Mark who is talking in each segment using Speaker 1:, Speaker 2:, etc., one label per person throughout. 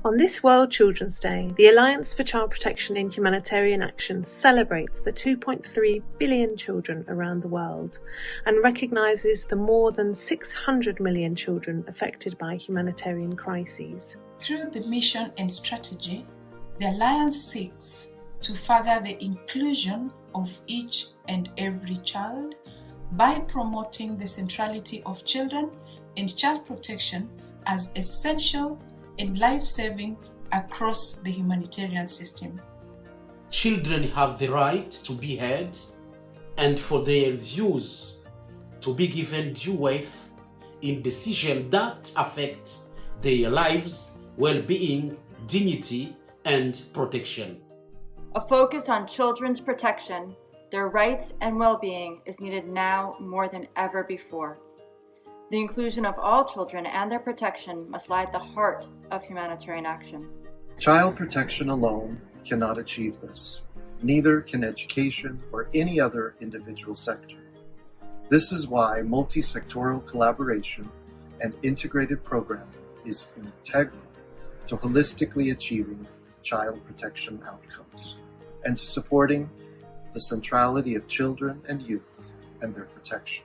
Speaker 1: On this World Children's Day, the Alliance for Child Protection in Humanitarian Action celebrates the 2.3 billion children around the world and recognises the more than 600 million children affected by humanitarian crises.
Speaker 2: Through the mission and strategy, the Alliance seeks to further the inclusion of each and every child by promoting the centrality of children and child protection as essential and life-saving across the humanitarian system.
Speaker 3: Children have the right to be heard and for their views to be given due weight in decisions that affect their lives, well-being, dignity, and protection.
Speaker 4: A focus on children's protection, their rights and well-being is needed now more than ever before. The inclusion of all children and their protection must lie at the heart of humanitarian action.
Speaker 5: Child protection alone cannot achieve this. Neither can education or any other individual sector. This is why multi-sectoral collaboration and integrated programming is integral to holistically achieving child protection outcomes and to supporting the centrality of children and youth and their protection.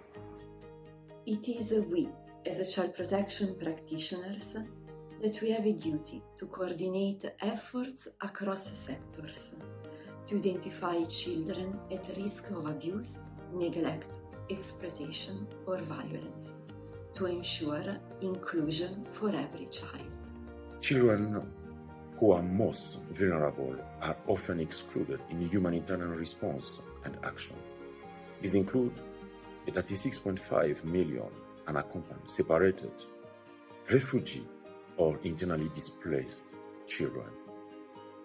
Speaker 6: It is we, as child protection practitioners, that we have a duty to coordinate efforts across sectors, to identify children at risk of abuse, neglect, exploitation or violence, to ensure inclusion for every child. Children
Speaker 7: who are most vulnerable are often excluded in humanitarian response and action. These include the 36.5 million unaccompanied, separated, refugee or internally displaced children,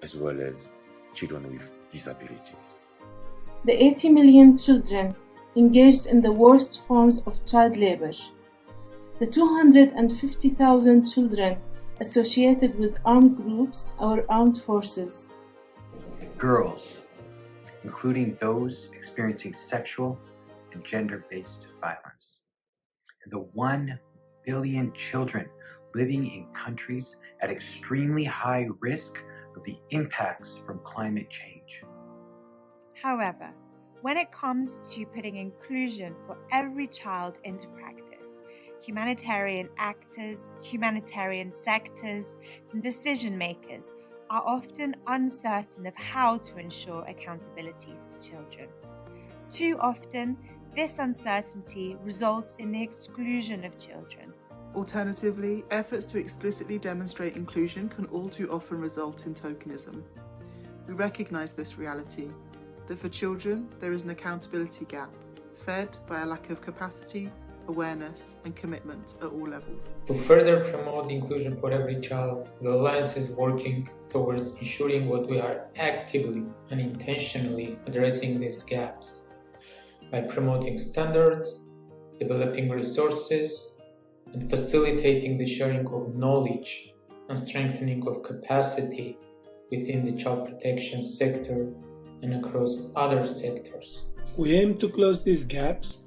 Speaker 7: as well as children with disabilities.
Speaker 8: The 80 million children engaged in the worst forms of child labor. The 250,000 children associated with armed groups or armed forces.
Speaker 9: Girls, including those experiencing sexual and gender-based violence. And the 1 billion children living in countries at extremely high risk of the impacts from climate change.
Speaker 10: However, when it comes to putting inclusion for every child into practice, humanitarian actors, humanitarian sectors, and decision makers are often uncertain of how to ensure accountability to children. Too often, this uncertainty results in the exclusion of children.
Speaker 11: Alternatively, efforts to explicitly demonstrate inclusion can all too often result in tokenism. We recognise this reality, that for children there is an accountability gap, fed by a lack of capacity, awareness and commitment at all levels.
Speaker 12: To further promote inclusion for every child, the Alliance is working towards ensuring that we are actively and intentionally addressing these gaps by promoting standards, developing resources, and facilitating the sharing of knowledge and strengthening of capacity within the child protection sector and across other sectors.
Speaker 13: We aim to close these gaps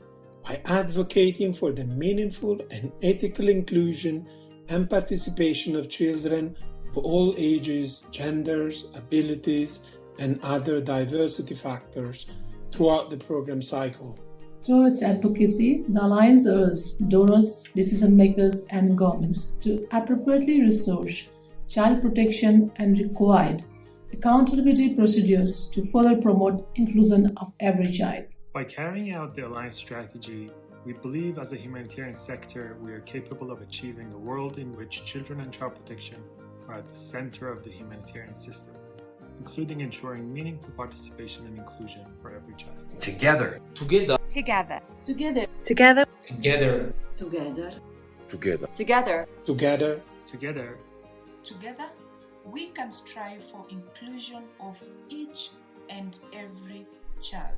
Speaker 13: by advocating for the meaningful and ethical inclusion and participation of children of all ages, genders, abilities, and other diversity factors throughout the program cycle.
Speaker 14: Through its advocacy, the Alliance urges donors, decision makers, and governments to appropriately resource child protection and required accountability procedures to further promote inclusion of every child.
Speaker 15: By carrying out the Alliance strategy, we believe as a humanitarian sector we are capable of achieving a world in which children and child protection are at the center of the humanitarian system, including ensuring meaningful participation and inclusion for every child.
Speaker 9: Together.
Speaker 4: Together.
Speaker 8: Together.
Speaker 1: Together.
Speaker 12: Together.
Speaker 6: Together.
Speaker 7: Together.
Speaker 4: Together.
Speaker 13: Together.
Speaker 15: Together.
Speaker 2: Together, we can strive for inclusion of each and every child.